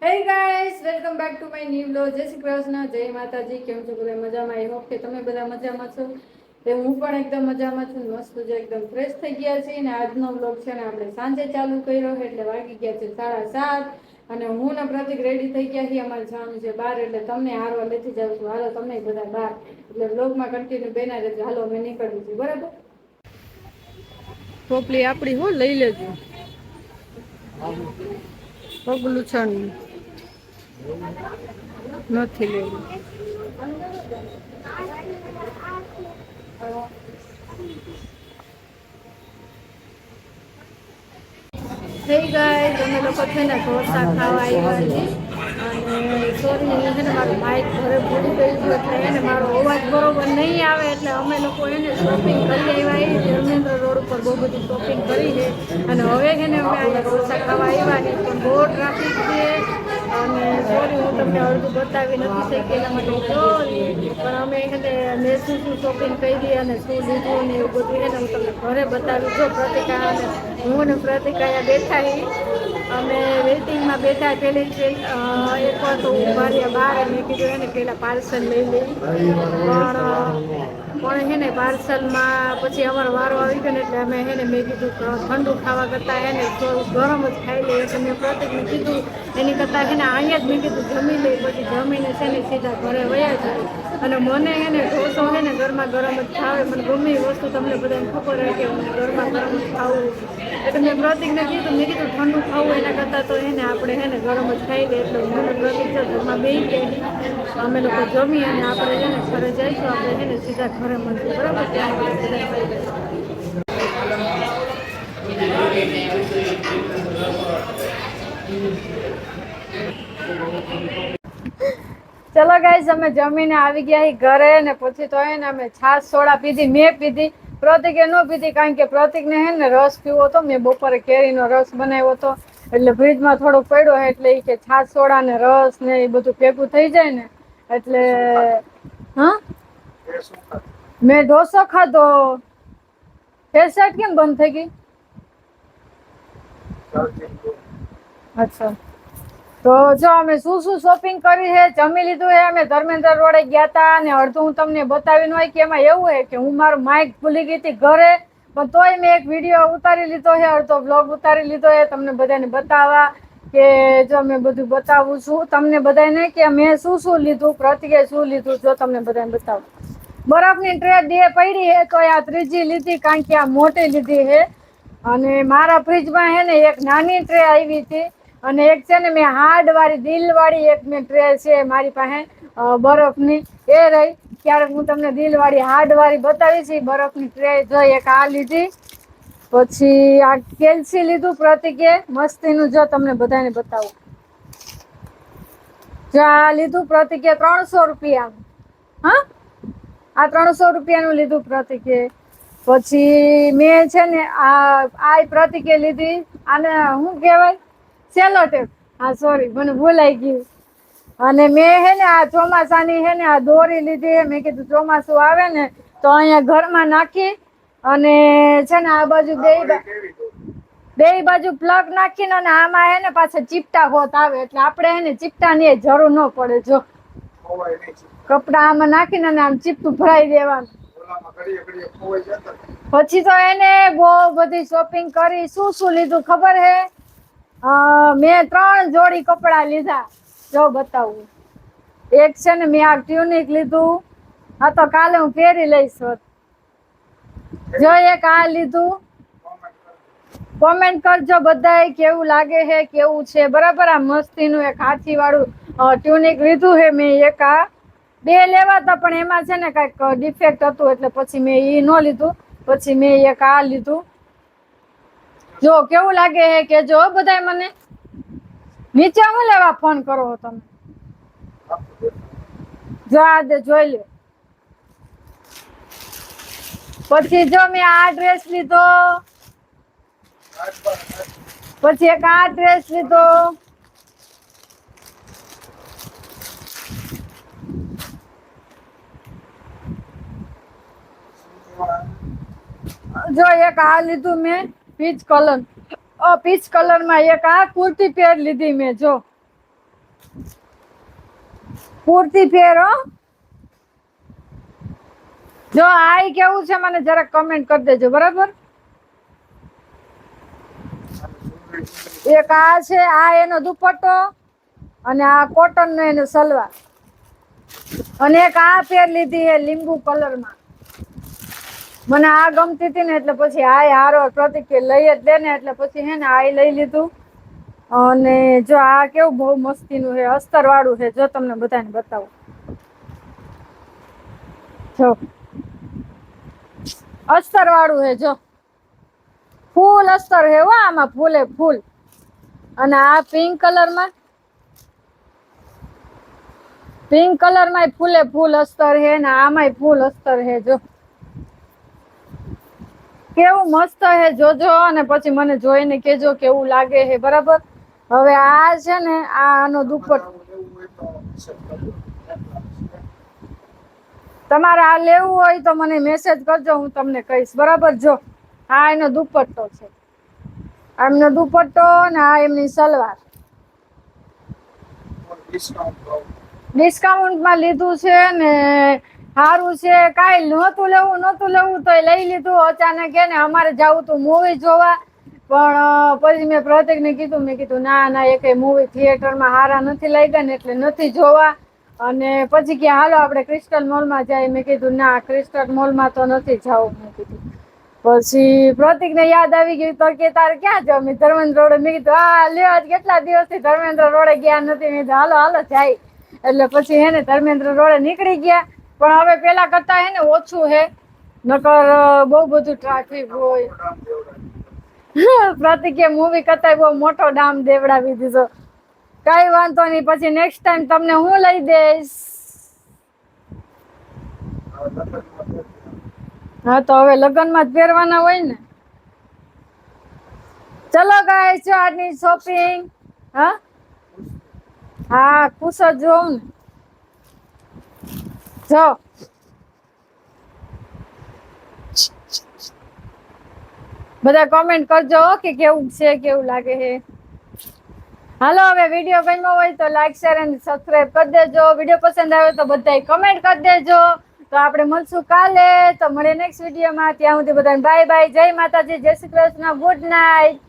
હે guys, welcome back to my new blog. જય શ્રી કૃષ્ણ, જય માતાજી. કેમ છો બધા? મજામાં? આઈ હોપ કે તમે બધા મજામાં છો. તો હું પણ એકદમ મજામાં છું. મસ્ત જો એકદમ ફ્રેશ થઈ ગયા છે ને આજનો બ્લોગ છે ને આપણે સાંજે ચાલુ કર્યો એટલે વાગી ગયા છે 7:30 અને હું ને પ્રતિક રેડી થઈ ગયા છીએ. અમારે જવાનું છે બહાર એટલે તમને હારવા લેતી જાઉં છું. હાલો તમે બધા બહાર, એટલે બ્લોગમાં કન્ટિન્યુ બેના રહેજો. હાલો અમે નીકળવું છું, બરાબર? ટોપલી આપણી હો, લઈ લેજો. પગલું છણ નથી લેવું. થઈ ગાઈસ, અમે લોકો છે ને ઢોસા ખાવા આવ્યા છીએ અને સોરી છે ને મારું માઇક ઘરે ભૂલી ગયું હતું એટલે એને મારો અવાજ બરોબર નહીં આવે એટલે અમે લોકો એને શોપિંગ કરી આવ્યા છીએ. ધર્મેન્દ્ર રોડ ઉપર બહુ બધી શોપિંગ કરી છે અને હવે છે ને અમે અહીંયા ઢોસા ખાવા આવ્યા છીએ પણ બહુ ટ્રાફિક છે અને સોરી હું તમને અડધું બતાવી નથી શકી એના માટે સોરી. પણ અમે એને મેં શું શોપિંગ કરી અને શું લીધું ને એવું બધું એને હું તમને ઘરે બતાવી. જો પ્રતિકા અને હું ને પ્રતિકા બેઠા અમે વેઇટિંગમાં બેઠા. પેલી એક વાર તો ઉભા રહ્યા બહાર મેં કીધું એને પેલા પાર્સલ લઈ લઈ પણ હે ને પાર્સલમાં પછી અમારો વારો આવી ગયો ને એટલે અમે હે ને મેં કીધું ઠંડુ ખાવા કરતાં હે ને ગરમ જ ખાઈ લઈએ. એટલે મેં પ્રતિકને કીધું એની કરતાં હે ને અહીંયા જ મેં કીધું જમી લઈ. પછી જમીને છે ને સીધા ઘરે વયા જાય અને મને હે ને ઢોસો હે ને ગરમા ગરમ જ ખાવે. મને ગમે એ વસ્તુ તમને બધાને ખબર હોય કે મને ગરમા ગરમ જ ખાવું એટલે મેં પ્રતિકને કીધું ઠંડુ ખાવું એના કરતાં તો એને આપણે હે ને ગરમ જ ખાઈ લઈએ. એટલે હું પ્રતિક છે ઘરમાં બેસી ગયા અમે લોકો જમી અને આપણે છે ને ઘરે જઈશું. આપણે છે ને સીધા ઘરે મળશું, બરાબર? ત્યાં ચલો ગાઈસ, અમે જમીને આવી ગયા ઘરે ને પછી તો હે ને અમે છાશ સોડા પીધી. મેં પીધી, પ્રતિકે ન પીધી કારણ કે પ્રતિકને હે ને રસ પીવો હતો. મેં બપોરે કેરીનો રસ બનાવ્યો હતો એટલે ફ્રીજમાં થોડોક પડ્યો એટલે એ કે છાશ સોડા ને રસ ને એ બધું ભેગું થઈ જાય ને એટલે હા મેં ઢોસો ખાધો. ફેસલાઇટ કેમ બંધ થઈ ગઈ? અચ્છા, તો જો અમે શું શોપિંગ કરી છે, જમી લીધું છે. અમે ધર્મેન્દ્ર રોડે ગયા હતા અને અડધું હું તમને બતાવી ન હોય કે એમાં એવું છે કે હું મારું માઇક ભૂલી ગઈ હતી ઘરે પણ તોય મેં એક વિડીયો ઉતારી લીધો છે, અડધો બ્લોગ ઉતારી લીધો છે તમને બધાને બતાવવા કે જો મેં બધું બતાવું છું તમને બધાને કે મેં શું લીધું, પ્રતિકે શું લીધું જો તમને બધાને બતાવું. બરફની ટ્રે બે પડી છે તો આ ત્રીજી લીધી કારણ કે આ મોટી લીધી છે અને મારા ફ્રીજમાં હે ને એક નાની ટ્રે આવી હતી અને એક છે ને મેં હાર્ડ વાળી દિલ વાળી એક મેં ટ્રે છે મારી પાસે બરફની એ રહી. ક્યારેક હું તમને દિલ વાળી હાર્ડ વાળી બતાવી છે. બરફની ટ્રે જો એક આ લીધી પછી આ કેલ્સી લીધું પ્રતિકે મસ્તીનું. જો તમને બધાને બતાવું, જો આ લીધું પ્રતિકે 300 રૂપિયા. હા, આ 300 રૂપિયાનું લીધું પ્રતિકે. પછી મેં છે ને આ પ્રતિકે લીધી આને શું કહેવાય, સેલો ટેપ. હા સોરી, મને ભૂલાઈ ગયું. અને મેં હે ને આ ચોમાસાની હે ને આ દોરી લીધી. મેં કીધું ચોમાસું આવે ને તો અહીંયા ઘરમાં નાખી અને છે ને આ બાજુ બે બાજુ પ્લગ નાખીને અને આમાં હે ને પાછા ચીપટા હોત આવે એટલે આપણે હે ને ચીપટાની જરૂર ન પડે. જો કપડા આમાં નાખીને અને આમ ચીપટું ભરાઈ દેવાનું. પછી તો એને બહુ બધી શોપિંગ કરી. શું લીધું ખબર હે? મેં 3 જોડી કપડા લીધા. જો બતાવું, એક છે ને મેં આ ટ્યુનિક લીધું. હા તો કાલે હું પહેરી લઈશ. જો એક આ લીધું. કોમેન્ટ કરજો બધાય કેવું લાગે છે, કેવું છે, બરાબર? આ મસ્તીનું એક હાથી વાળું ટ્યુનિક લીધું છે મેં. એક આ બે લેવા હતા પણ એમાં છે ને કઈક ડિફેક્ટ હતું એટલે પછી મેં ઈ ન લીધું. પછી મેં એક આ લીધું. જો કેવું લાગે છે કે જો બધાય મને નીચે હું લેવા ફોન કરો તમે? જો આ દે જોઈ લે. પછી જો મેં આ ડ્રેસ લીધો. પછી એક આ ડ્રેસ લીધો. જો એક આ લીધું મેં પીચ કલર. પીચ કલર માં એક આ કુર્તી પેર લીધી મેં. જો પૂરતી ફેર હો. જો આ કેવું છે મને જરાક કમેન્ટ કરી દેજો બરાબર. એક આ છે, આ એનો દુપટ્ટો અને આ કોટન નો એનો સલવાર, અને એક આ પેર લીધી છે લીંબુ કલર માં. મને આ ગમતી હતી ને એટલે પછી આ હારો પ્રતિક કે લઈ જ દે ને એટલે પછી હે ને આ લઈ લીધું. અને જો આ કેવું બહુ મસ્તીનું છે, અસ્તર વાળું છે. જો તમને બધાને બતાવું, જો અસ્તર વાળું છે. જો ફૂલ અસ્તર છે હો આમાં, ફૂલે ફૂલ. અને આ પિંક કલર માં, પિંક કલર માં ફૂલે ફૂલ અસ્તર છે ને આમાંય ફૂલ અસ્તર છે. જો કેવું મસ્ત છે, જોજો અને પછી મને જોઈને કેજો કેવું લાગે છે બરાબર. હવે આ છે ને આનો દુપટ્ટો, તમારે આ લેવું હોય તો મને મેસેજ કરજો, હું તમને કહીશ બરાબર. જો આ એનો દુપટ્ટો છે, એમનો દુપટ્ટો ને આ એમની સલવાર. ડિસ્કાઉન્ટમાં લીધું છે ને સારું છે. કાંઈ નહોતું લેવું તો લઈ લીધું અચાનક. ને અમારે જવું તું મૂવી જોવા, પણ પછી મેં પ્રતિકને કીધું, મેં કીધું ના એક મૂવી થિયેટરમાં હારા નથી લાગ્યા ને એટલે નથી જોવા. અને પછી કે હાલો આપણે ક્રિસ્ટલ મોલમાં જાય. મેં કીધું ના, ક્રિસ્ટલ મોલમાં તો નથી જવું. મેં કીધું પછી પ્રતિક ને યાદ આવી ગયું તો કે તારે ક્યાં જાવ? મેં ધર્મેન્દ્ર રોડે. મેં કીધું હા લ્યો, કેટલા દિવસથી ધર્મેન્દ્ર રોડે ગયા નથી. મેં કીધું હાલો જાય. એટલે પછી હે ને ધર્મેન્દ્ર રોડે નીકળી ગયા. પણ હવે પેલા કરતા હે ને ઓછું હે, નકર બહુ બધું ટ્રાફિક હોય. પ્રતિકે મૂવી કરતા બહુ મોટો ડામ દેવડાવી દીધો. કઈ વાંધો નહીં, પછી નેક્સ્ટ ટાઈમ તમને હું લઈ દઈશ. હા તો હવે લગ્નમાં જ પહેરવાના હોય ને. ચલો ગાઈસ, જો આજની શોપિંગ. હા ખુશ જ જોઉં ને. જો બધા કોમેન્ટ કરજો કે કેવું છે, કેવું લાગે છે. હાલો હવે વિડીયો ગમ્યો હોય તો લાઈક શેર અને સબસ્ક્રાઇબ કરી દેજો. વિડીયો પસંદ આવે તો બધાય કમેન્ટ કરી દેજો. તો આપણે મળશું કાલે. તો મળીએ નેક્સ્ટ વિડીયોમાં. ત્યાં સુધી બધાને બાય બાય. જય માતાજી, જય શ્રી કૃષ્ણ, ગુડ નાઇટ.